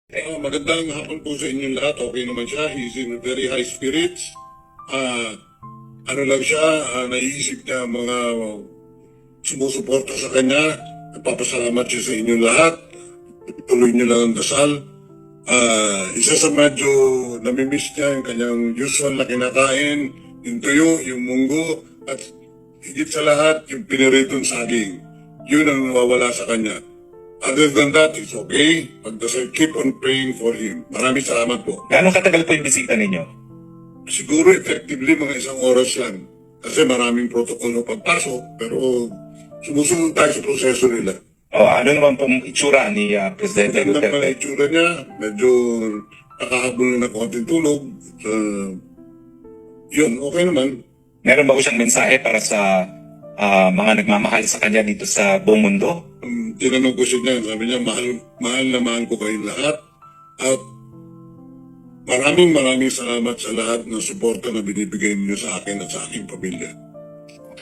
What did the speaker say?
Magandang hapon po sa inyong lahat. Okay naman siya. He's in very high spirits. Ano lang siya, naiisip niya mga sumusuporta sa kanya. Nagpapasalamat siya sa inyong lahat. Tuloy niyo lang ang dasal. Isa sa medyo namimiss niya yung kanyang usual na kinakain, yung tuyo, yung munggo, at higit sa lahat, yung piniritong saging. Yun ang nawawala sa kanya. Other than that, it's okay. Pagdasal, keep on praying for him. Maraming salamat po. Gaano katagal po yung bisita ninyo? Siguro effectively mga 1 oras lang. Kasi maraming protocol na pagpasok, pero sumusunod tayo sa proseso nila. Ano naman pong itsura ni Presidente Maganda pa Duterte? ang itsura niya, medyo nakahabol na konting tulog. Yun, okay naman. Meron ba po siyang mensahe para sa mga nagmamahal sa kanya dito sa buong mundo? Tinanong ko siya, sabi niya, mahal na mahal ko kayong lahat. At maraming salamat sa lahat ng suporta na binibigay niyo sa akin at sa aking pamilya.